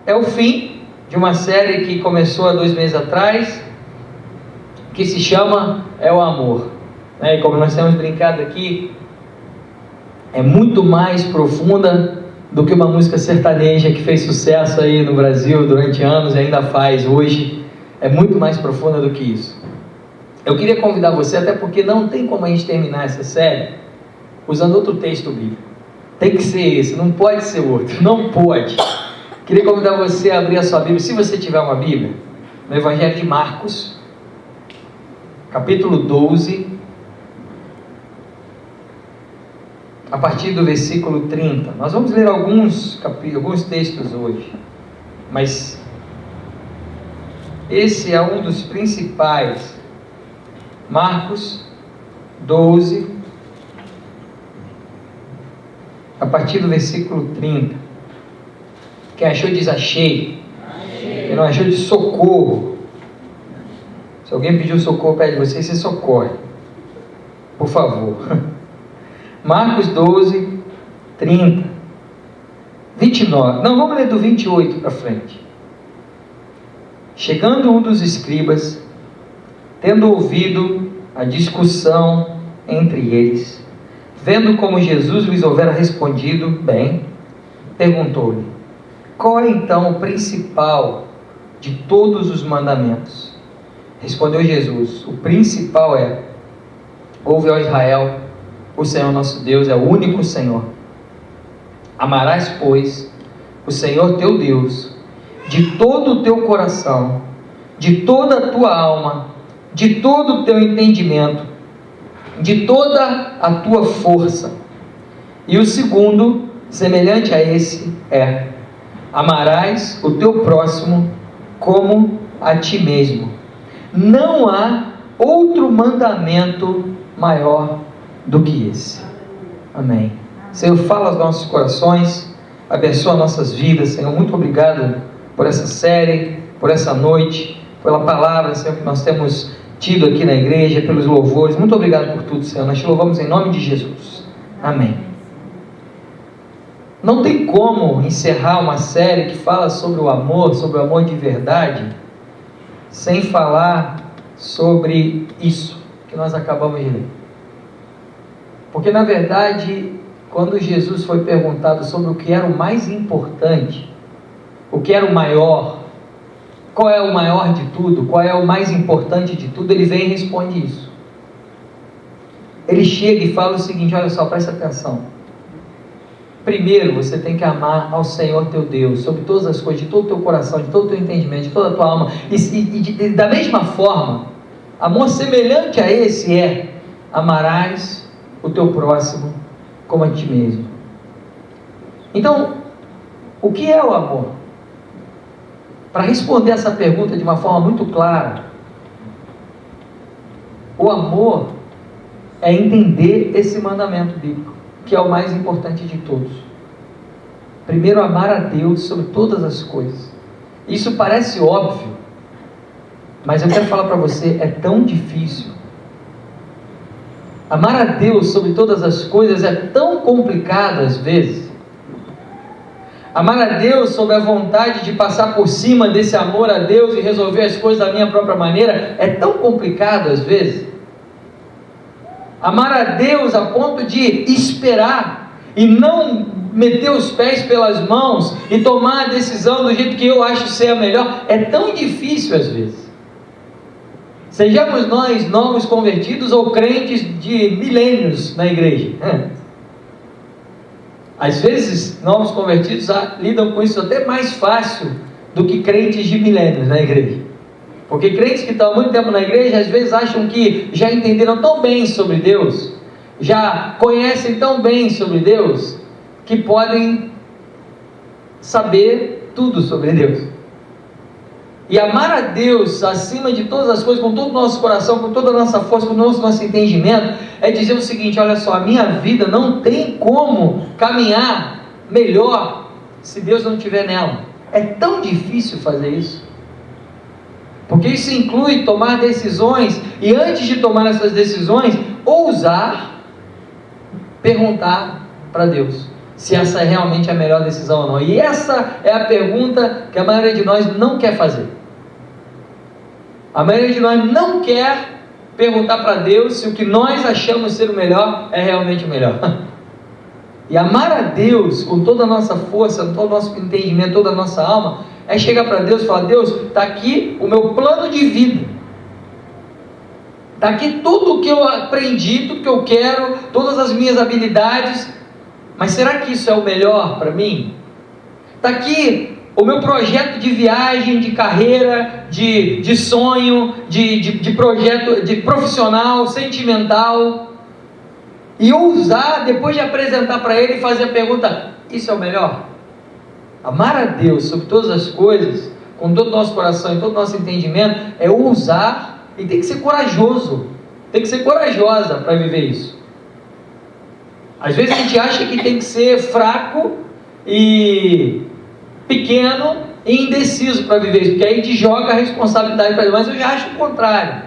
É o fim de uma série que começou há 2 meses atrás, que se chama É o Amor. E como nós temos brincado aqui, é muito mais profunda do que uma música sertaneja que fez sucesso aí no Brasil durante anos e ainda faz hoje. É muito mais profunda do que isso. Eu queria convidar você, até porque não tem como a gente terminar essa série usando outro texto bíblico. Tem que ser esse, não pode ser outro, não pode. Queria convidar você a abrir a sua Bíblia, se você tiver uma Bíblia, no Evangelho de Marcos, capítulo 12, a partir do versículo 30. Nós vamos ler alguns textos hoje, mas esse é um dos principais. Marcos 12, a partir do versículo 30. Quem achou diz achei. Quem não achou diz socorro. Se alguém pediu socorro perto de você socorre, por favor. Marcos 12, 30, 29, não, vamos ler do 28 para frente. Chegando um dos escribas, tendo ouvido a discussão entre eles, vendo como Jesus lhes houvera respondido bem, perguntou-lhe: qual é então o principal de todos os mandamentos? Respondeu Jesus: o principal é: ouve, ó Israel, o Senhor nosso Deus é o único Senhor. Amarás, pois, o Senhor teu Deus de todo o teu coração, de toda a tua alma, de todo o teu entendimento, de toda a tua força. E o segundo, semelhante a esse, é: amarás o teu próximo como a ti mesmo. Não há outro mandamento maior do que esse. Amém. Senhor, fala aos nossos corações, abençoa nossas vidas. Senhor, muito obrigado por essa série, por essa noite, pela palavra, Senhor, que nós temos tido aqui na igreja, pelos louvores. Muito obrigado por tudo, Senhor. Nós te louvamos em nome de Jesus. Amém. Não tem como encerrar uma série que fala sobre o amor de verdade, sem falar sobre isso que nós acabamos de ler. Porque, na verdade, quando Jesus foi perguntado sobre o que era o mais importante, o que era o maior, qual é o maior de tudo, qual é o mais importante de tudo, ele vem e responde isso. Ele chega e fala o seguinte: olha só, presta atenção. Primeiro, você tem que amar ao Senhor teu Deus, sobre todas as coisas, de todo o teu coração, de todo o teu entendimento, de toda a tua alma. E da mesma forma, amor semelhante a esse é: amarás o teu próximo como a ti mesmo. Então, o que é o amor? Para responder essa pergunta de uma forma muito clara, o amor é entender esse mandamento bíblico, que é o mais importante de todos. Primeiro, amar a Deus sobre todas as coisas. Isso parece óbvio, mas eu quero falar para você, é tão difícil. Amar a Deus sobre todas as coisas é tão complicado às vezes. Amar a Deus sobre a vontade de passar por cima desse amor a Deus e resolver as coisas da minha própria maneira é tão complicado às vezes. Amar a Deus a ponto de esperar e não meter os pés pelas mãos e tomar a decisão do jeito que eu acho ser a melhor é tão difícil às vezes. Sejamos nós novos convertidos ou crentes de milênios na igreja. Às vezes, novos convertidos lidam com isso até mais fácil do que crentes de milênios na igreja. Porque crentes que estão há muito tempo na igreja, às vezes acham que já entenderam tão bem sobre Deus, já conhecem tão bem sobre Deus, que podem saber tudo sobre Deus. E amar a Deus acima de todas as coisas, com todo o nosso coração, com toda a nossa força, com o nosso entendimento, é dizer o seguinte: olha só, a minha vida não tem como caminhar melhor se Deus não estiver nela. É tão difícil fazer isso, porque isso inclui tomar decisões, e antes de tomar essas decisões, ousar perguntar para Deus: se essa é realmente a melhor decisão ou não. E essa é a pergunta que a maioria de nós não quer fazer. A maioria de nós não quer perguntar para Deus se o que nós achamos ser o melhor é realmente o melhor. E amar a Deus com toda a nossa força, todo o nosso entendimento, toda a nossa alma, é chegar para Deus e falar: Deus, está aqui o meu plano de vida, está aqui tudo o que eu aprendi, tudo que eu quero, todas as minhas habilidades, mas será que isso é o melhor para mim? Está aqui o meu projeto de viagem, de carreira, de sonho, de projeto, de profissional, sentimental, e ousar, depois de apresentar para Ele, fazer a pergunta: isso é o melhor? Amar a Deus sobre todas as coisas, com todo o nosso coração e todo o nosso entendimento, é ousar, e tem que ser corajoso, tem que ser corajosa para viver isso. Às vezes a gente acha que tem que ser fraco e pequeno e indeciso para viver isso, porque aí a gente joga a responsabilidade para ele. Mas eu já acho o contrário,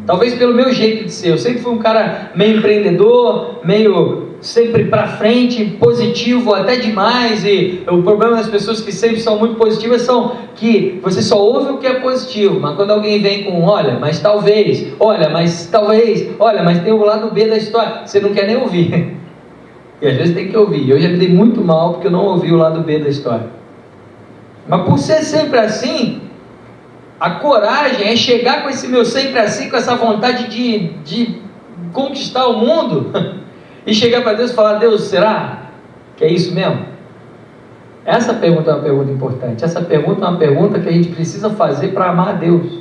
talvez pelo meu jeito de ser. Eu sempre fui um cara meio empreendedor, meio sempre para frente, positivo até demais, e o problema das pessoas que sempre são muito positivas são que você só ouve o que é positivo, mas quando alguém vem com olha, mas talvez, olha, mas talvez, olha, mas tem o lado B da história, você não quer nem ouvir. E às vezes tem que ouvir. Eu já me dei muito mal porque eu não ouvi o lado B da história. Mas por ser sempre assim, a coragem é chegar com esse meu sempre assim, com essa vontade de conquistar o mundo, e chegar para Deus e falar: Deus, será que é isso mesmo? Essa pergunta é uma pergunta importante. Essa pergunta é uma pergunta que a gente precisa fazer para amar a Deus.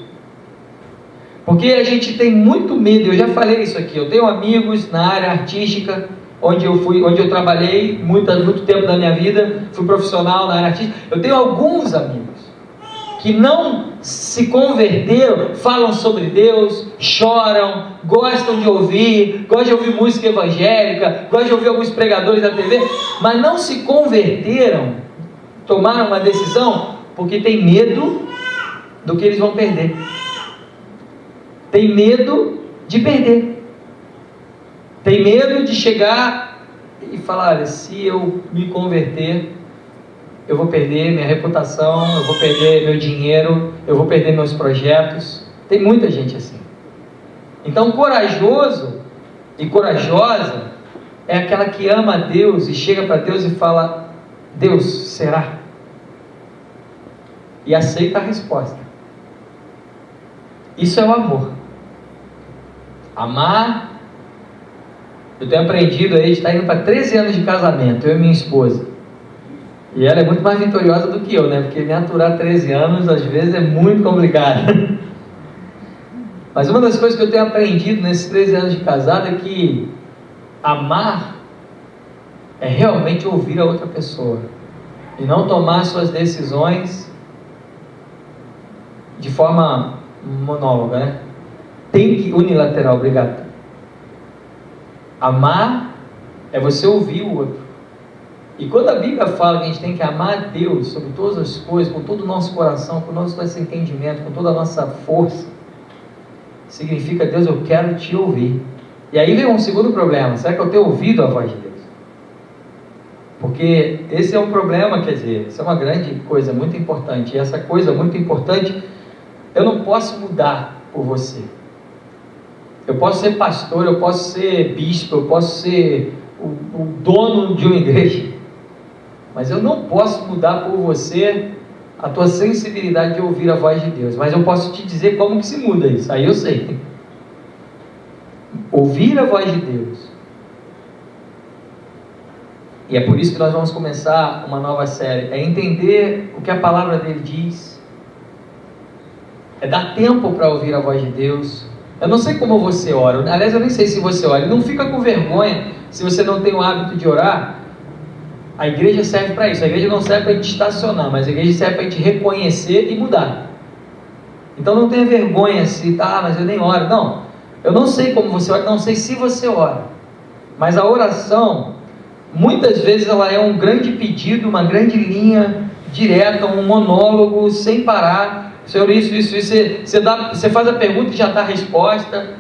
Porque a gente tem muito medo. Eu já falei isso aqui. Eu tenho amigos na área artística, onde eu trabalhei muito tempo da minha vida, fui profissional na área artística. Eu tenho alguns amigos que não se converteram, falam sobre Deus, choram, gostam de ouvir música evangélica, gostam de ouvir alguns pregadores da TV, mas não se converteram, tomaram uma decisão, porque tem medo do que eles vão perder. Tem medo de perder. Tem medo de chegar e falar: olha, se eu me converter, eu vou perder minha reputação, eu vou perder meu dinheiro, eu vou perder meus projetos. Tem muita gente assim. Então, corajoso e corajosa é aquela que ama a Deus e chega para Deus e fala: Deus, será? E aceita a resposta. Isso é o amor. Amar. Eu tenho aprendido aí, a gente está indo para 13 anos de casamento, eu e minha esposa. E ela é muito mais vitoriosa do que eu, né? Porque me aturar 13 anos, às vezes, é muito complicado. Mas uma das coisas que eu tenho aprendido nesses 13 anos de casado é que amar é realmente ouvir a outra pessoa. E não tomar suas decisões de forma monóloga, né? Tem que unilateral, obrigado. Amar é você ouvir o outro. E quando a Bíblia fala que a gente tem que amar a Deus sobre todas as coisas, com todo o nosso coração, com todo o nosso entendimento, com toda a nossa força, significa: Deus, eu quero te ouvir. E aí vem um segundo problema: será que eu tenho ouvido a voz de Deus? Porque esse é um problema, quer dizer, isso é uma grande coisa muito importante. E essa coisa muito importante, eu não posso mudar por você. Eu posso ser pastor, eu posso ser bispo, eu posso ser o dono de uma igreja, mas eu não posso mudar por você a tua sensibilidade de ouvir a voz de Deus. Mas eu posso te dizer como que se muda isso, aí eu sei. Ouvir a voz de Deus. E é por isso que nós vamos começar uma nova série, é entender o que a palavra dele diz, é dar tempo para ouvir a voz de Deus. Eu não sei como você ora, aliás eu nem sei se você ora, não fica com vergonha se você não tem o hábito de orar. A igreja serve para isso, a igreja não serve para a gente estacionar, mas a igreja serve para a gente reconhecer e mudar. Então não tenha vergonha se, mas eu nem oro, não, eu não sei como você ora, não sei se você ora, mas a oração, muitas vezes ela é um grande pedido, uma grande linha direta, um monólogo sem parar. Senhor, isso, você faz a pergunta e já está a resposta.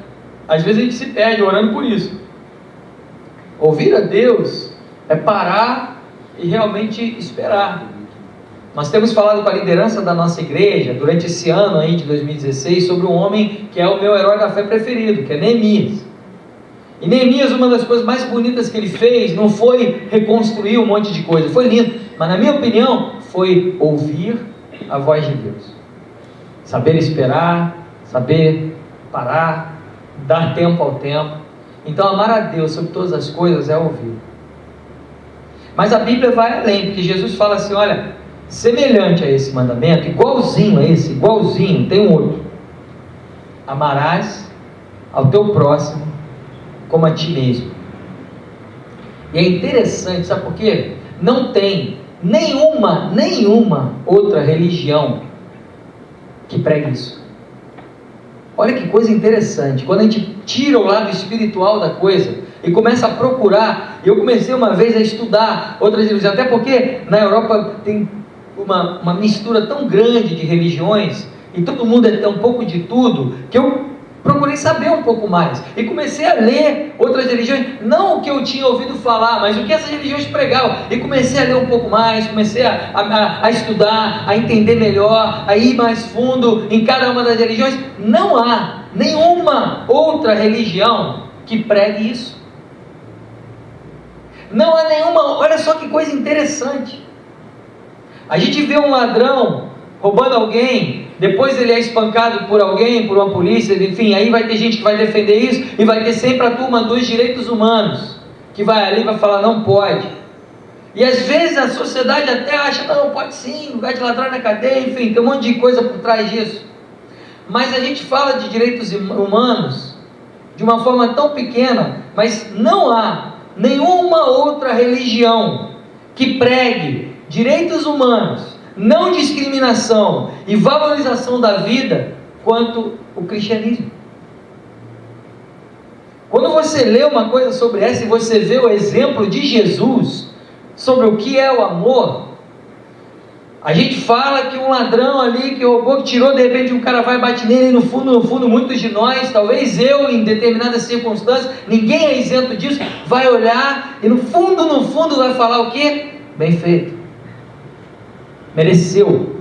Às vezes a gente se perde orando por isso. Ouvir a Deus é parar e realmente esperar. Nós temos falado com a liderança da nossa igreja, durante esse ano aí de 2016, sobre um homem que é o meu herói da fé preferido, que é Neemias. E Neemias, uma das coisas mais bonitas que ele fez, não foi reconstruir um monte de coisa, foi lindo, mas na minha opinião, foi ouvir a voz de Deus. Saber esperar, saber parar, dar tempo ao tempo. Então amar a Deus sobre todas as coisas é ouvir. Mas a Bíblia vai além, porque Jesus fala assim, olha, semelhante a esse mandamento, igualzinho a esse, igualzinho, tem um outro. Amarás ao teu próximo como a ti mesmo. E é interessante, sabe por quê? Não tem nenhuma outra religião que pregue isso. Olha que coisa interessante, quando a gente tira o lado espiritual da coisa e começa a procurar, eu comecei uma vez a estudar outras religiões, até porque na Europa tem uma mistura tão grande de religiões, e todo mundo é um pouco de tudo, que eu procurei saber um pouco mais, e comecei a ler outras religiões, não o que eu tinha ouvido falar, mas o que essas religiões pregavam, e comecei a ler um pouco mais, comecei a estudar, a entender melhor, a ir mais fundo em cada uma das religiões. Não há nenhuma outra religião que pregue isso. Não há nenhuma. Olha só que coisa interessante. A gente vê um ladrão roubando alguém, depois ele é espancado por alguém, por uma polícia, enfim, aí vai ter gente que vai defender isso, e vai ter sempre a turma dos direitos humanos, que vai ali e vai falar, não pode. E às vezes a sociedade até acha, não, pode sim, lugar de ladrão na cadeia, enfim, tem um monte de coisa por trás disso. Mas a gente fala de direitos humanos de uma forma tão pequena, mas não há nenhuma outra religião que pregue direitos humanos, não discriminação e valorização da vida quanto o cristianismo. Quando você lê uma coisa sobre essa e você vê o exemplo de Jesus sobre o que é o amor, a gente fala que um ladrão ali que roubou, que tirou, de repente um cara vai bater nele, e no fundo, muitos de nós, talvez eu, em determinadas circunstâncias, ninguém é isento disso, vai olhar e no fundo vai falar o quê? Bem feito. Mereceu.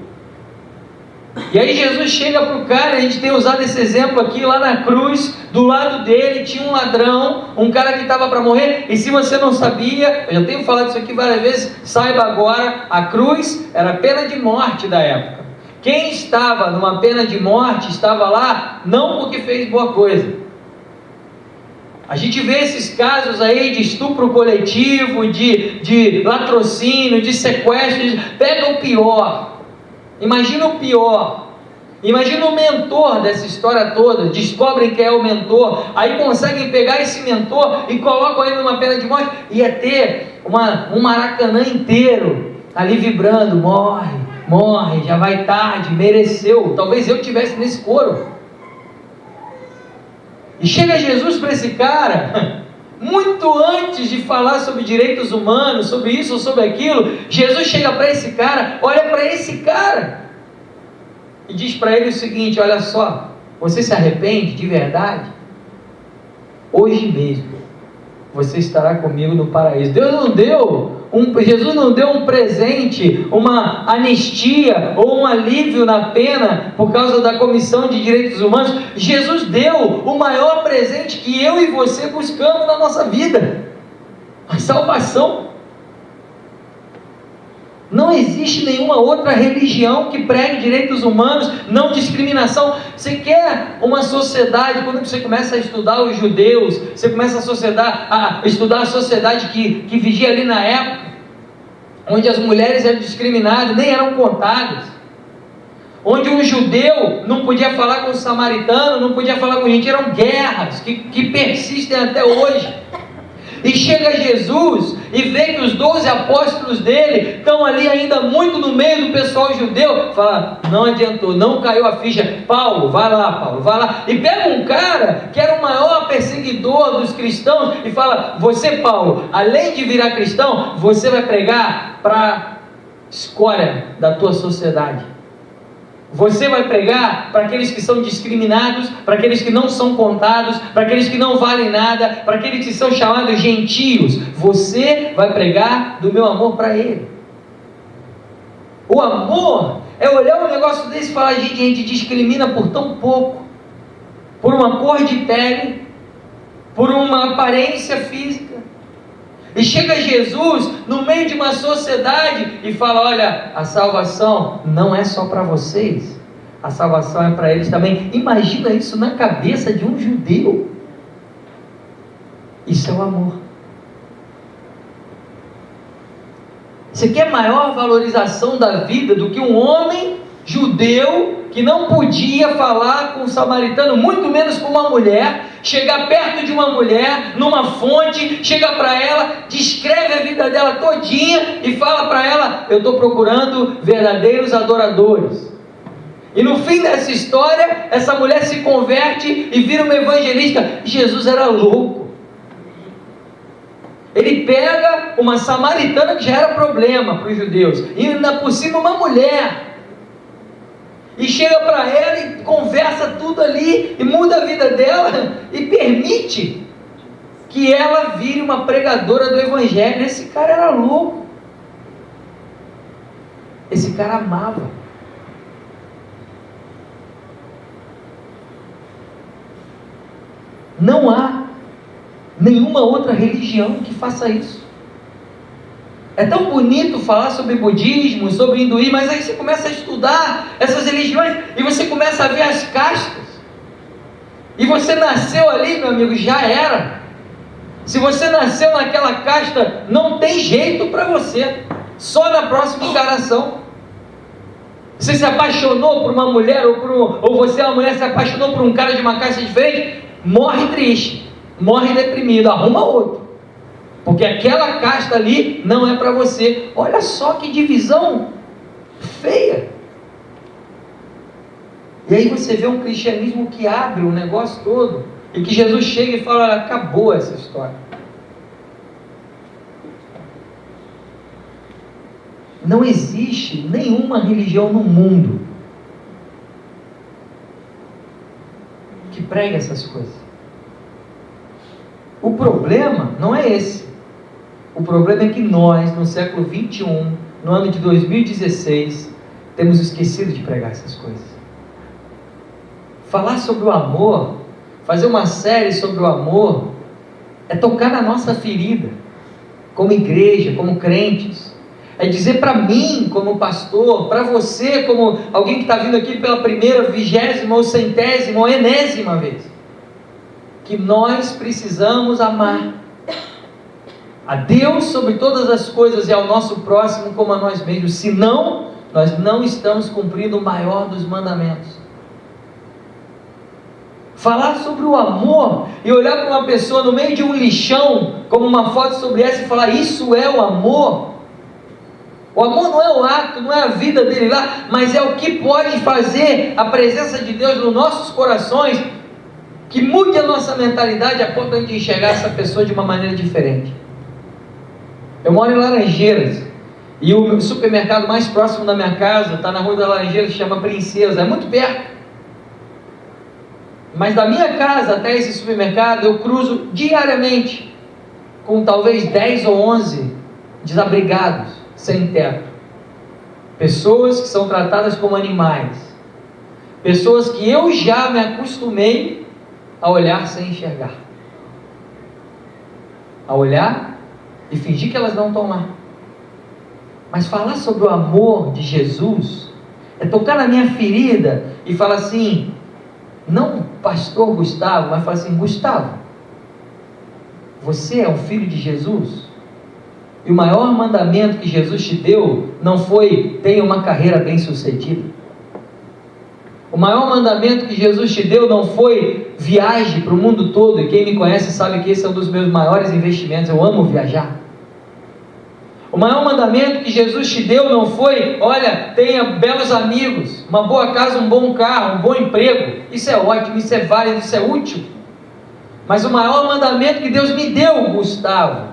E aí Jesus chega para o cara, a gente tem usado esse exemplo aqui, lá na cruz, do lado dele tinha um ladrão, um cara que estava para morrer, e se você não sabia, eu já tenho falado isso aqui várias vezes, saiba agora, a cruz era pena de morte da época. Quem estava numa pena de morte, estava lá, não porque fez boa coisa. A gente vê esses casos aí de estupro coletivo, de latrocínio, de sequestro, pega o pior, imagina o pior, imagina o mentor dessa história toda, descobrem que é o mentor, aí conseguem pegar esse mentor e colocam ele numa pena de morte, ia ter um Maracanã inteiro ali vibrando, morre, já vai tarde, mereceu, talvez eu estivesse nesse coro. E chega Jesus para esse cara, muito antes de falar sobre direitos humanos, sobre isso ou sobre aquilo, Jesus chega para esse cara, olha para esse cara, e diz para ele o seguinte, olha só, você se arrepende de verdade? Hoje mesmo, você estará comigo no paraíso. Jesus não deu um presente, uma anistia ou um alívio na pena por causa da Comissão de Direitos Humanos. Jesus deu o maior presente que eu e você buscamos na nossa vida, a salvação. Não existe nenhuma outra religião que pregue direitos humanos, não discriminação. Você quer uma sociedade, quando você começa a estudar os judeus, você começa a estudar a sociedade que vigia ali na época, onde as mulheres eram discriminadas, nem eram contadas, onde um judeu não podia falar com o samaritano, não podia falar com gente, eram guerras que persistem até hoje. E chega Jesus e vê que os 12 apóstolos dele estão ali ainda muito no meio do pessoal judeu, fala, não adiantou, não caiu a ficha, Paulo, vai lá, e pega um cara que era o maior perseguidor dos cristãos e fala, você Paulo, além de virar cristão, você vai pregar para a escória da tua sociedade. Você vai pregar para aqueles que são discriminados, para aqueles que não são contados, para aqueles que não valem nada, para aqueles que são chamados gentios. Você vai pregar do meu amor para ele. O amor é olhar um negócio desse e falar: gente, a gente discrimina por tão pouco, por uma cor de pele, por uma aparência física. E chega Jesus no meio de uma sociedade e fala: olha, a salvação não é só para vocês, a salvação é para eles também. Imagina isso na cabeça de um judeu. Isso é o amor. Você quer maior valorização da vida do que um homem judeu que não podia falar com um samaritano, muito menos com uma mulher, chegar perto de uma mulher, numa fonte, chega para ela, descreve a vida dela todinha e fala para ela: eu estou procurando verdadeiros adoradores. E no fim dessa história, essa mulher se converte e vira uma evangelista. Jesus era louco. Ele pega uma samaritana, que já era problema para os judeus, e ainda por cima uma mulher, e chega para ela e conversa tudo ali, e muda a vida dela, e permite que ela vire uma pregadora do evangelho. Esse cara era louco. Esse cara amava. Não há nenhuma outra religião que faça isso. É tão bonito falar sobre budismo, sobre hinduísmo, mas aí você começa a estudar essas religiões e você começa a ver as castas. E você nasceu ali, meu amigo, já era. Se você nasceu naquela casta, não tem jeito para você. Só na próxima encarnação. Você se apaixonou por uma mulher, ou você é uma mulher, se apaixonou por um cara de uma casta diferente, morre triste, morre deprimido, arruma outro, porque aquela casta ali não é para você. Olha só que divisão feia. E aí você vê um cristianismo que abre o negócio todo, e que Jesus chega e fala: acabou essa história. Não existe nenhuma religião no mundo que pregue essas coisas. O problema não é esse. O problema é que nós, no século 21, no ano de 2016, temos esquecido de pregar essas coisas. Falar sobre o amor, fazer uma série sobre o amor, é tocar na nossa ferida, como igreja, como crentes. É dizer para mim, como pastor, para você, como alguém que está vindo aqui pela primeira, 20ª ou 100ª ou enésima vez, que nós precisamos amar a Deus sobre todas as coisas e ao nosso próximo como a nós mesmos. Senão, nós não estamos cumprindo o maior dos mandamentos. Falar sobre o amor e olhar para uma pessoa no meio de um lixão, como uma foto sobre essa, e falar: isso é o amor. O amor não é o ato, não é a vida dele lá, mas é o que pode fazer a presença de Deus nos nossos corações, que mude a nossa mentalidade a ponto de enxergar essa pessoa de uma maneira diferente. Eu moro em Laranjeiras, e o supermercado mais próximo da minha casa está na rua da Laranjeiras, se chama Princesa, é muito perto. Mas da minha casa até esse supermercado eu cruzo diariamente com talvez 10 ou 11 desabrigados, sem teto, pessoas que são tratadas como animais, pessoas que eu já me acostumei a olhar sem enxergar, a olhar e fingir que elas não estão lá. Mas falar sobre o amor de Jesus é tocar na minha ferida e falar assim, não pastor Gustavo, mas falar assim: Gustavo, você é um filho de Jesus? E o maior mandamento que Jesus te deu não foi: tenha uma carreira bem sucedida. O maior mandamento que Jesus te deu não foi: viaje para o mundo todo. E quem me conhece sabe que esse é um dos meus maiores investimentos. Eu amo viajar. O maior mandamento que Jesus te deu não foi: olha, tenha belos amigos, uma boa casa, um bom carro, um bom emprego. Isso é ótimo, isso é válido, isso é útil. Mas o maior mandamento que Deus me deu, Gustavo,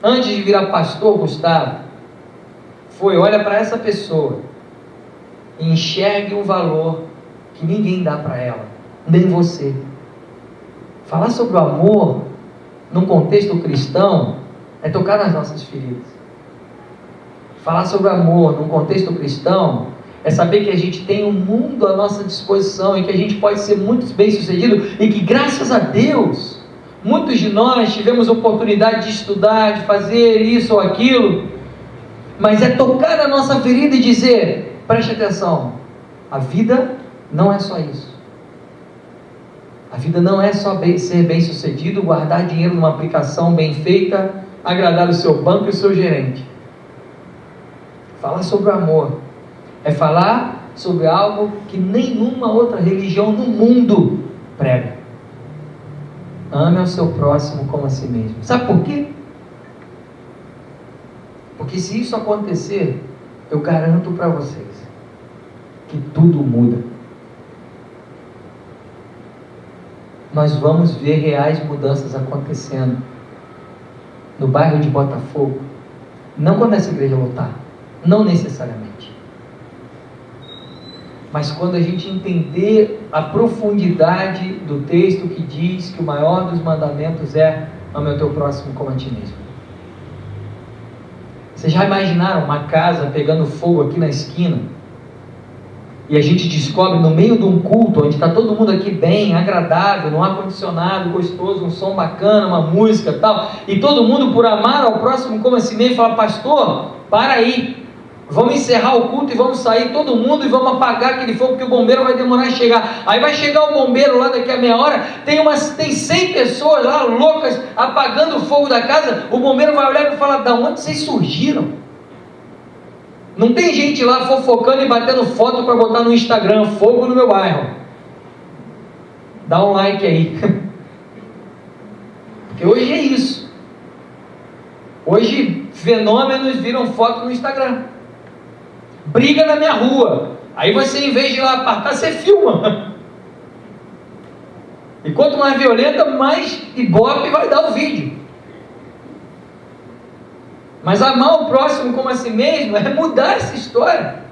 antes de virar pastor Gustavo, foi: olha para essa pessoa e enxergue um valor que ninguém dá para ela, nem você. Falar sobre o amor num contexto cristão é tocar nas nossas feridas. Falar sobre amor num contexto cristão é saber que a gente tem um mundo à nossa disposição e que a gente pode ser muito bem sucedido e que, graças a Deus, muitos de nós tivemos oportunidade de estudar, de fazer isso ou aquilo, mas é tocar na nossa ferida e dizer: preste atenção, a vida não é só isso. A vida não é só ser bem sucedido, guardar dinheiro numa aplicação bem feita, agradar o seu banco e o seu gerente. Falar sobre o amor é falar sobre algo que nenhuma outra religião no mundo prega. Ame ao seu próximo como a si mesmo. Sabe por quê? Porque se isso acontecer, eu garanto para vocês que tudo muda. Nós vamos ver reais mudanças acontecendo no bairro de Botafogo, não quando essa igreja lotar, não necessariamente, mas quando a gente entender a profundidade do texto que diz que o maior dos mandamentos é: ame o teu próximo como a ti mesmo. Vocês já imaginaram uma casa pegando fogo aqui na esquina e a gente descobre no meio de um culto onde está todo mundo aqui bem, agradável, num ar-condicionado gostoso, um som bacana, uma música e tal, e todo mundo, por amar ao próximo como a si mesmo, fala: pastor, para aí, vamos encerrar o culto e vamos sair todo mundo e vamos apagar aquele fogo, porque o bombeiro vai demorar a chegar. Aí vai chegar o bombeiro lá daqui a meia hora, tem 100 pessoas lá loucas apagando o fogo da casa. O bombeiro vai olhar e falar: da onde vocês surgiram? Não tem gente lá fofocando e batendo foto para botar no Instagram: fogo no meu bairro. Dá um like aí. Porque hoje é isso. Hoje fenômenos viram foto no Instagram. Briga na minha rua. Aí você, em vez de ir lá apartar, você filma. E quanto mais violenta, mais ibope vai dar o vídeo. Mas amar o próximo como a si mesmo é mudar essa história.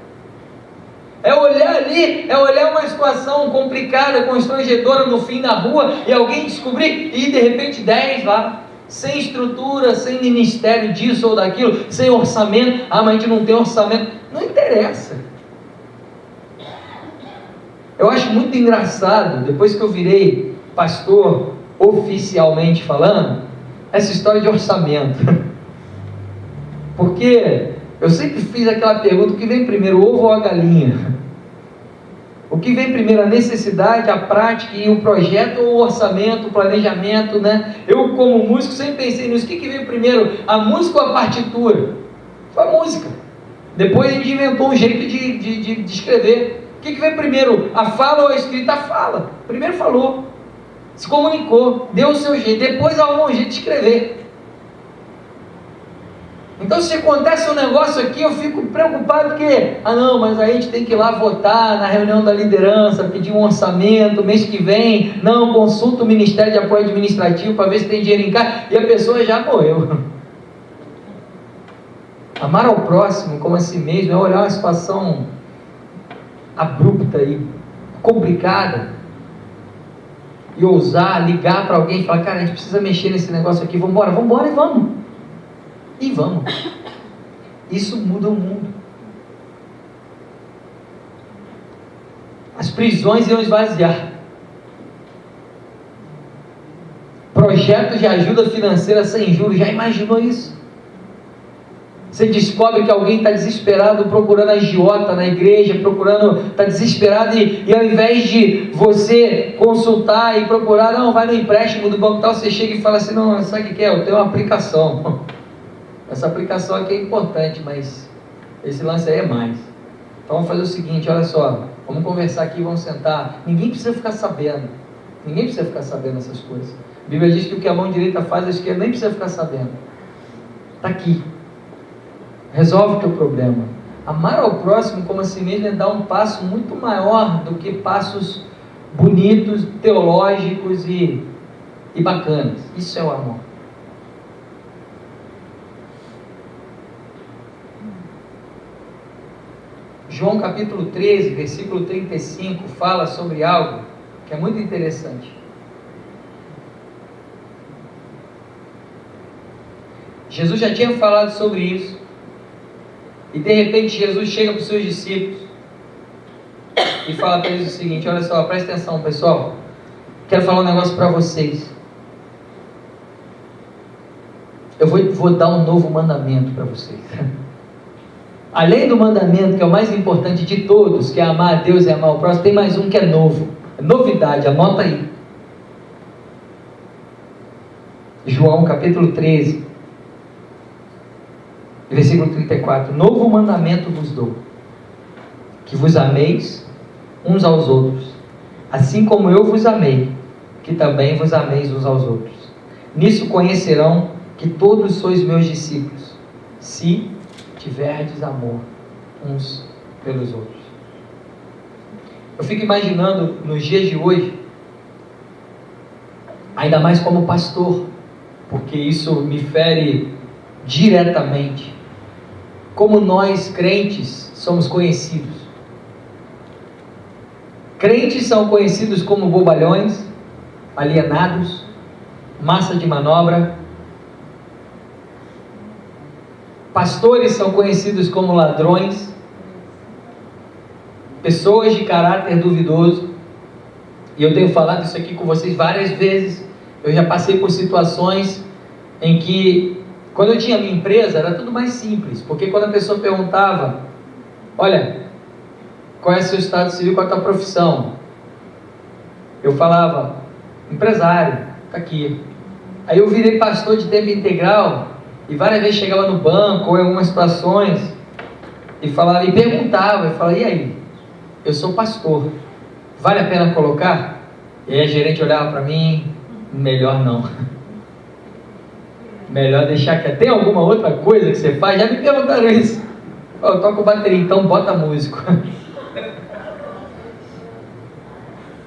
É olhar ali, é olhar uma situação complicada, constrangedora no fim da rua e alguém descobrir, e de repente 10 lá, sem estrutura, sem ministério disso ou daquilo, sem orçamento. Ah, mas a gente não tem orçamento. Não interessa. Eu acho muito engraçado, depois que eu virei pastor, oficialmente falando, essa história de orçamento. Porque eu sempre fiz aquela pergunta: o que vem primeiro, o ovo ou a galinha? O que vem primeiro, a necessidade, a prática e o projeto, ou o orçamento, o planejamento, né? Eu, como músico, sempre pensei nisso. O que veio primeiro, a música ou a partitura? Foi a música. Depois a gente inventou um jeito de escrever. O que veio primeiro, a fala ou a escrita? A fala. Primeiro falou, se comunicou, deu o seu jeito, depois arrumou um jeito de escrever. Então, se acontece um negócio aqui, eu fico preocupado porque, não, mas aí a gente tem que ir lá votar na reunião da liderança, pedir um orçamento, mês que vem, não, consulta o Ministério de Apoio Administrativo para ver se tem dinheiro em casa, e a pessoa já morreu. Amar ao próximo como a si mesmo é olhar uma situação abrupta e complicada e ousar ligar para alguém e falar: cara, a gente precisa mexer nesse negócio aqui, vamos embora e vamos. E vamos. Isso muda o mundo. As prisões iam esvaziar. Projetos de ajuda financeira sem juros. Já imaginou isso? Você descobre que alguém está desesperado procurando agiota na igreja, está desesperado e ao invés de você consultar e procurar, não, vai no empréstimo do banco tal, você chega e fala assim: não, sabe o que é? Eu tenho uma aplicação. Essa aplicação aqui é importante, mas esse lance aí é mais. Então vamos fazer o seguinte, olha só, vamos conversar aqui, vamos sentar. Ninguém precisa ficar sabendo. Ninguém precisa ficar sabendo essas coisas. A Bíblia diz que o que a mão direita faz, a esquerda nem precisa ficar sabendo. Está aqui. Resolve o teu problema. Amar ao próximo como a si mesmo é dar um passo muito maior do que passos bonitos, teológicos e bacanas. Isso é o amor. João capítulo 13, versículo 35, fala sobre algo que é muito interessante. Jesus já tinha falado sobre isso, e de repente Jesus chega para os seus discípulos e fala para eles o seguinte: olha só, presta atenção pessoal, quero falar um negócio para vocês. Eu vou dar um novo mandamento para vocês. Além do mandamento, que é o mais importante de todos, que é amar a Deus e amar o próximo, tem mais um que é novo. É novidade, anota aí. João capítulo 13, versículo 34. Novo mandamento vos dou, que vos ameis uns aos outros, assim como eu vos amei, que também vos ameis uns aos outros. Nisso conhecerão que todos sois meus discípulos, se tiverdes amor uns pelos outros. Eu fico imaginando nos dias de hoje, ainda mais como pastor, porque isso me fere diretamente, como nós crentes somos conhecidos. Crentes são conhecidos como bobalhões, alienados, massa de manobra. Pastores são conhecidos como ladrões, pessoas de caráter duvidoso. E eu tenho falado isso aqui com vocês várias vezes. Eu já passei por situações em que, quando eu tinha minha empresa, era tudo mais simples, porque quando a pessoa perguntava: olha, qual é o seu estado civil, qual é a tua profissão? Eu falava: empresário, está aqui. Aí eu virei pastor de tempo integral, e várias vezes chegava no banco ou em algumas situações e falava, e perguntava, eu falava: e aí? Eu sou pastor, vale a pena colocar? E aí a gerente olhava para mim: melhor não. Melhor deixar que tem alguma outra coisa que você faz? Já me perguntaram isso. Eu toco bateria, então bota músico.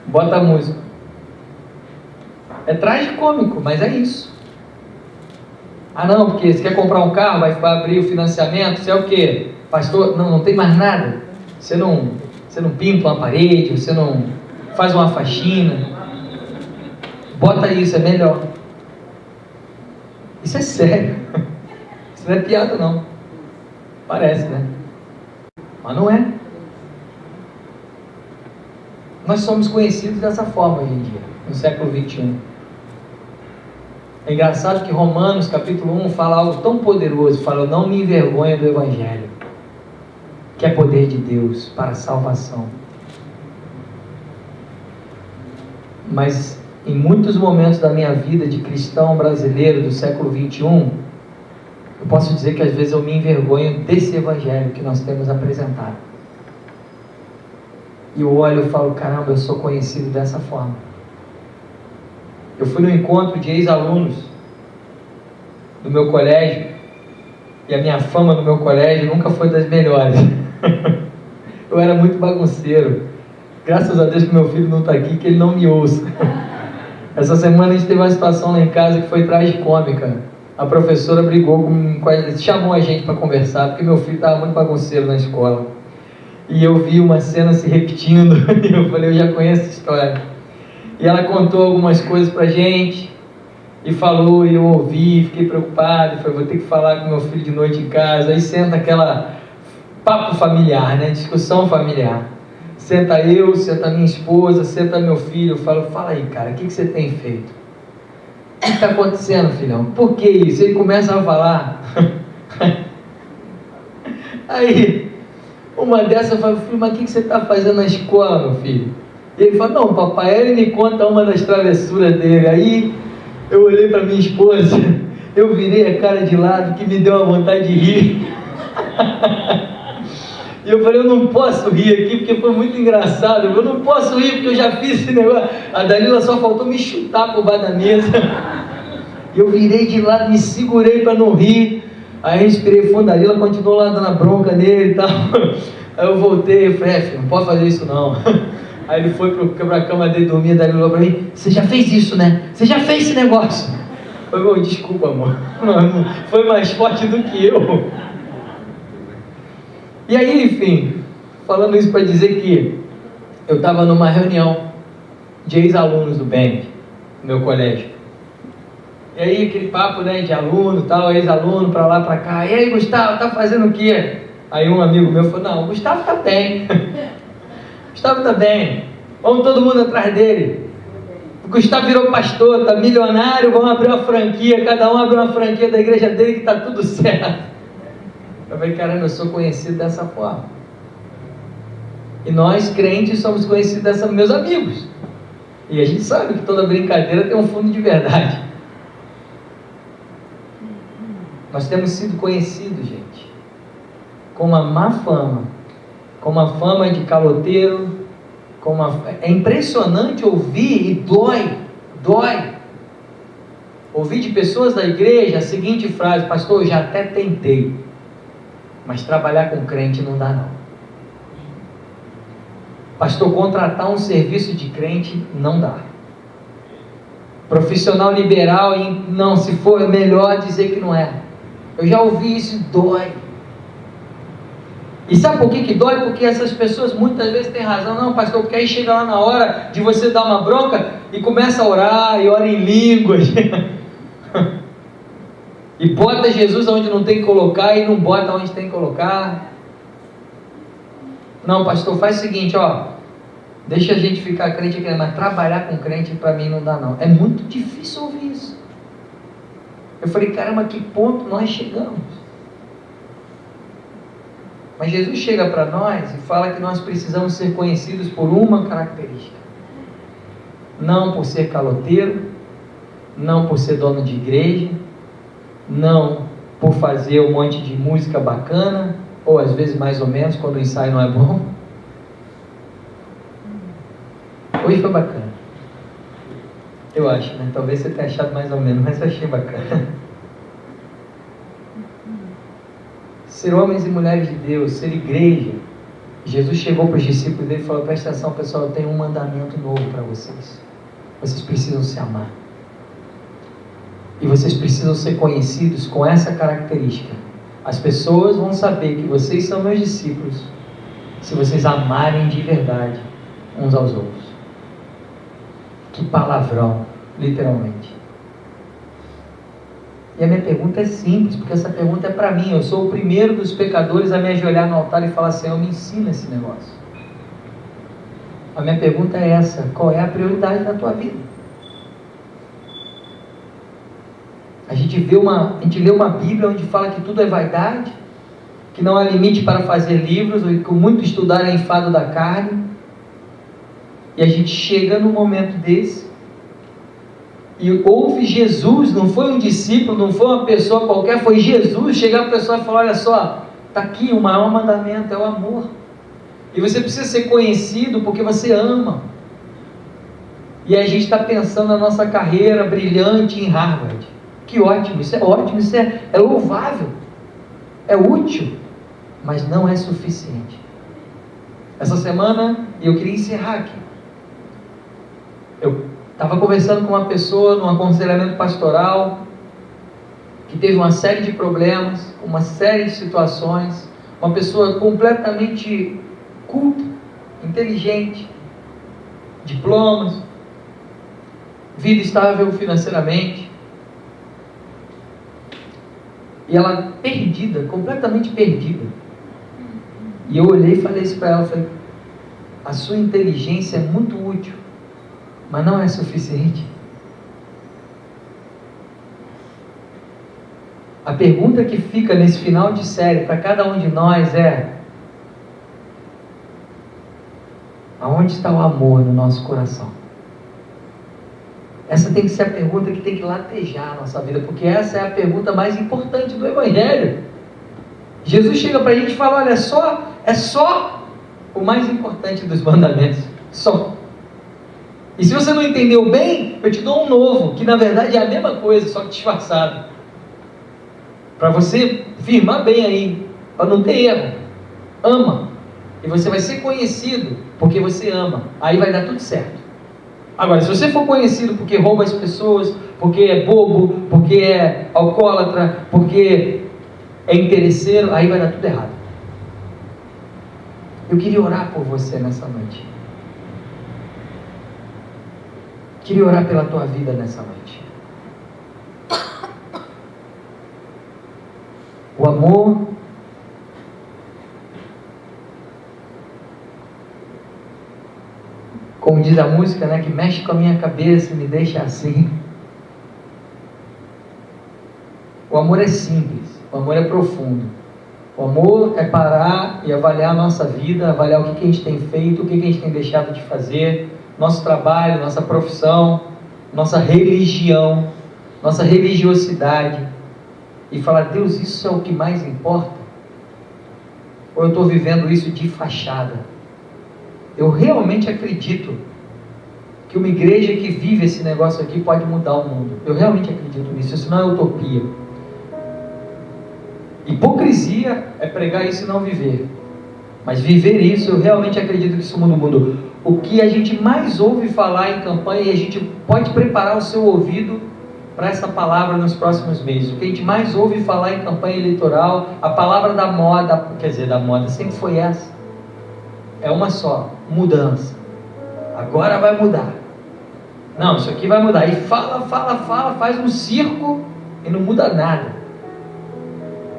Bota músico. É tragicômico, mas é isso. Ah não, porque você quer comprar um carro, vai abrir o financiamento, você é o quê? Pastor, não tem mais nada. Você não pinta uma parede, você não faz uma faxina. Bota isso, é melhor. Isso é sério. Isso não é piada não. Parece, né? Mas não é. Nós somos conhecidos dessa forma hoje em dia, no século 21. É engraçado que Romanos capítulo 1 fala algo tão poderoso, fala: não me envergonho do Evangelho, que é poder de Deus para a salvação. Mas em muitos momentos da minha vida de cristão brasileiro do século 21, eu posso dizer que às vezes eu me envergonho desse Evangelho que nós temos apresentado. E eu olho e falo: caramba, eu sou conhecido dessa forma. Eu fui no encontro de ex-alunos do meu colégio, e a minha fama no meu colégio nunca foi das melhores. Eu era muito bagunceiro. Graças a Deus que meu filho não está aqui, que ele não me ouça. Essa semana a gente teve uma situação lá em casa que foi tragicômica. A professora brigou com ele, chamou a gente para conversar, porque meu filho estava muito bagunceiro na escola. E eu vi uma cena se repetindo, e eu falei: eu já conheço essa história. E ela contou algumas coisas pra gente, e falou, e eu ouvi, fiquei preocupado, falei: vou ter que falar com meu filho de noite em casa. Aí senta aquela papo familiar, né? Discussão familiar. Senta eu, senta minha esposa, senta meu filho. Eu falo: fala aí, cara, o que você tem feito? O que está acontecendo, filhão? Por que isso? Ele começa a falar. Aí, uma dessas eu falo: filho, mas o que você está fazendo na escola, meu filho? E ele fala: não, papai. Aí ele me conta uma das travessuras dele. Aí eu olhei para minha esposa, eu virei a cara de lado, que me deu uma vontade de rir. E eu falei: eu não posso rir aqui, porque foi muito engraçado. Eu não posso rir, porque eu já fiz esse negócio. A Dalila só faltou me chutar por baixo da mesa. Eu virei de lado, me segurei para não rir. Aí eu respirei fundo, a Dalila continuou lá dando a bronca nele e tal. Aí eu voltei e falei: filho, não pode fazer isso não. Aí ele foi para a cama dele dormir, daí ele falou para mim: você já fez isso, né? Você já fez esse negócio? Eu falei: desculpa, amor. Foi mais forte do que eu. E aí, enfim, falando isso para dizer que eu estava numa reunião de ex-alunos do BEM, no meu colégio. E aí aquele papo, né, de aluno, tal, ex-aluno, para lá, para cá. E aí, Gustavo, tá fazendo o quê? Aí um amigo meu falou, não, o Gustavo tá bem. Gustavo tá bem. Vamos todo mundo atrás dele. O Gustavo virou pastor, tá milionário, vamos abrir uma franquia, cada um abre uma franquia da igreja dele que tá tudo certo. Eu falei, caramba, eu sou conhecido dessa forma. E nós, crentes, somos conhecidos dessa, meus amigos. E a gente sabe que toda brincadeira tem um fundo de verdade. Nós temos sido conhecidos, gente, com uma má fama, com uma fama de caloteiro, é impressionante ouvir e dói. Ouvir de pessoas da igreja a seguinte frase: pastor, eu já até tentei, mas trabalhar com crente não dá não. Pastor, contratar um serviço de crente não dá. Profissional liberal, não, se for é melhor dizer que não é. Eu já ouvi isso e dói. E sabe por que dói? Porque essas pessoas muitas vezes têm razão. Não, pastor, porque aí chega lá na hora de você dar uma bronca e começa a orar e ora em línguas. E bota Jesus onde não tem que colocar e não bota onde tem que colocar. Não, pastor, faz o seguinte, deixa a gente ficar crente aqui, mas trabalhar com crente para mim não dá não. É muito difícil ouvir isso. Eu falei, caramba, que ponto nós chegamos? Mas Jesus chega para nós e fala que nós precisamos ser conhecidos por uma característica. Não por ser caloteiro, não por ser dono de igreja, não por fazer um monte de música bacana, ou às vezes mais ou menos, quando o ensaio não é bom. Hoje foi bacana. Eu acho, né? Talvez você tenha achado mais ou menos, mas eu achei bacana. Ser homens e mulheres de Deus, ser igreja. Jesus chegou para os discípulos dele e falou, presta atenção pessoal, eu tenho um mandamento novo para vocês. Vocês precisam se amar. E vocês precisam ser conhecidos com essa característica. As pessoas vão saber que vocês são meus discípulos se vocês amarem de verdade uns aos outros. Que palavrão, literalmente. E a minha pergunta é simples, porque essa pergunta é para mim. Eu sou o primeiro dos pecadores a me ajoelhar no altar e falar, Senhor, me ensina esse negócio. A minha pergunta é essa: qual é a prioridade da tua vida? A gente lê uma Bíblia onde fala que tudo é vaidade, que não há limite para fazer livros, ou que muito estudar é enfado da carne. E a gente chega num momento desse e ouve Jesus, não foi um discípulo, não foi uma pessoa qualquer, foi Jesus chegar para a pessoa e falar, olha só, está aqui o maior mandamento, é o amor. E você precisa ser conhecido porque você ama. E a gente está pensando na nossa carreira brilhante em Harvard. Que ótimo, isso é louvável, é útil, mas não é suficiente. Essa semana, eu queria encerrar aqui. Eu estava conversando com uma pessoa num aconselhamento pastoral que teve uma série de problemas, uma série de situações, uma pessoa completamente culta, inteligente, diplomas, vida estável financeiramente, e ela perdida, completamente perdida. E eu olhei e falei isso para ela, falei, a sua inteligência é muito útil, mas não é suficiente. A pergunta que fica nesse final de série para cada um de nós é: aonde está o amor no nosso coração? Essa tem que ser a pergunta que tem que latejar a nossa vida, porque essa é a pergunta mais importante do Evangelho. Jesus chega para a gente e fala, olha, é só o mais importante dos mandamentos, só. E se você não entendeu bem, eu te dou um novo, que na verdade é a mesma coisa, só que disfarçado, para você firmar bem aí, para não ter erro. Ama, e você vai ser conhecido porque você ama, aí vai dar tudo certo. Agora, se você for conhecido porque rouba as pessoas, porque é bobo, porque é alcoólatra, porque é interesseiro, aí vai dar tudo errado. Eu queria orar por você nessa noite. Queria orar pela tua vida nessa noite. O amor como diz a música, né, que mexe com a minha cabeça e me deixa assim. O amor é simples, o amor é profundo. O amor é parar e avaliar a nossa vida, avaliar o que a gente tem feito, o que a gente tem deixado de fazer, nosso trabalho, nossa profissão, nossa religião, nossa religiosidade, e falar: Deus, isso é o que mais importa? Ou eu estou vivendo isso de fachada? Eu realmente acredito que uma igreja que vive esse negócio aqui pode mudar o mundo. Eu realmente acredito nisso, isso não é utopia. Hipocrisia é pregar isso e não viver. Mas viver isso, eu realmente acredito que isso muda o mundo. O que a gente mais ouve falar em campanha, e a gente pode preparar o seu ouvido para essa palavra nos próximos meses. O que a gente mais ouve falar em campanha eleitoral, a palavra da moda, quer dizer, da moda sempre foi essa. É uma só: mudança. Agora vai mudar. Não, isso aqui vai mudar. E fala, faz um circo e não muda nada.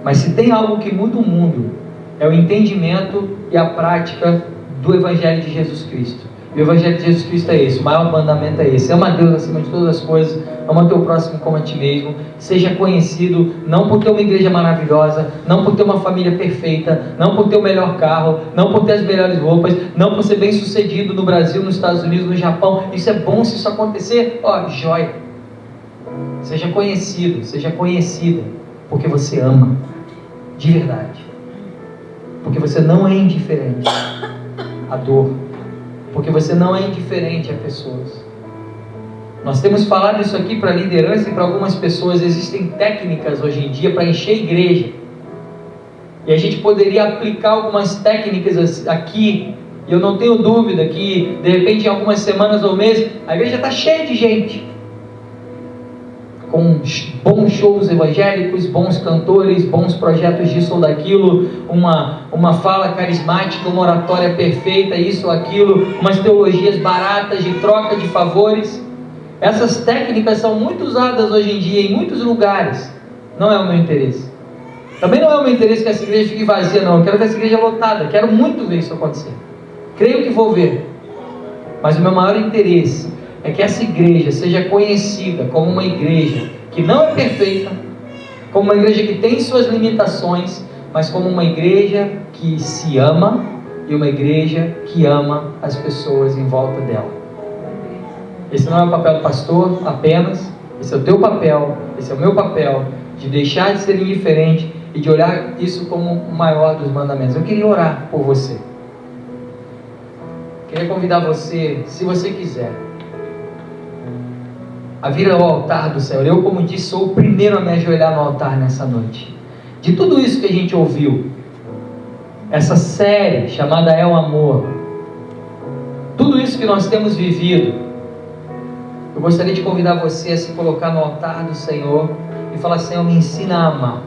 Mas se tem algo que muda o mundo, é o entendimento e a prática do Evangelho de Jesus Cristo. E o Evangelho de Jesus Cristo é esse, o maior mandamento é esse: ama a Deus acima de todas as coisas, ama teu próximo como a ti mesmo, seja conhecido, não por ter uma igreja maravilhosa, não por ter uma família perfeita, não por ter o melhor carro, não por ter as melhores roupas, não por ser bem sucedido no Brasil, nos Estados Unidos, no Japão. Isso é bom se isso acontecer, joia. Seja conhecido, seja conhecida, porque você ama, de verdade, porque você não é indiferente à dor, porque você não é indiferente a pessoas. Nós temos falado isso aqui para a liderança e para algumas pessoas. Existem técnicas hoje em dia para encher a igreja, e a gente poderia aplicar algumas técnicas aqui, e eu não tenho dúvida que de repente em algumas semanas ou meses a igreja está cheia de gente, com bons shows evangélicos, bons cantores, bons projetos disso ou daquilo, uma fala carismática, uma oratória perfeita, isso ou aquilo, umas teologias baratas de troca de favores. Essas técnicas são muito usadas hoje em dia em muitos lugares. Não é o meu interesse. Também não é o meu interesse que essa igreja fique vazia, não. Eu quero ver essa igreja lotada, quero muito ver isso acontecer. Creio que vou ver. Mas o meu maior interesse é que essa igreja seja conhecida como uma igreja que não é perfeita, como uma igreja que tem suas limitações, mas como uma igreja que se ama e uma igreja que ama as pessoas em volta dela. Esse não é o papel do pastor apenas, esse é o teu papel, esse é o meu papel, de deixar de ser indiferente e de olhar isso como o maior dos mandamentos. Eu queria orar por você. Queria convidar você, se você quiser, a vir ao altar do Senhor. Eu, como disse, sou o primeiro a me ajoelhar no altar nessa noite. De tudo isso que a gente ouviu, essa série chamada É o Amor, tudo isso que nós temos vivido, eu gostaria de convidar você a se colocar no altar do Senhor e falar: Senhor, me ensina a amar.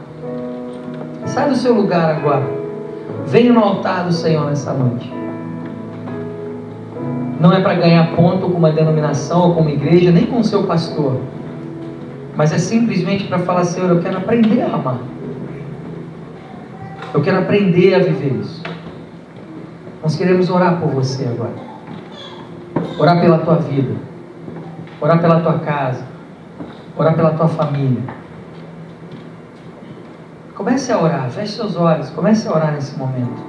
Sai do seu lugar agora, venha no altar do Senhor nessa noite. Não é para ganhar ponto com uma denominação ou com uma igreja, nem com o seu pastor, mas é simplesmente para falar: Senhor, eu quero aprender a amar, eu quero aprender a viver isso. Nós queremos orar por você agora, orar pela tua vida, orar pela tua casa, orar pela tua família. Comece a orar, feche seus olhos, comece a orar nesse momento.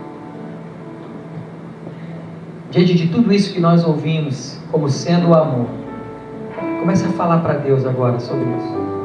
Diante de tudo isso que nós ouvimos como sendo o amor, comece a falar para Deus agora sobre isso.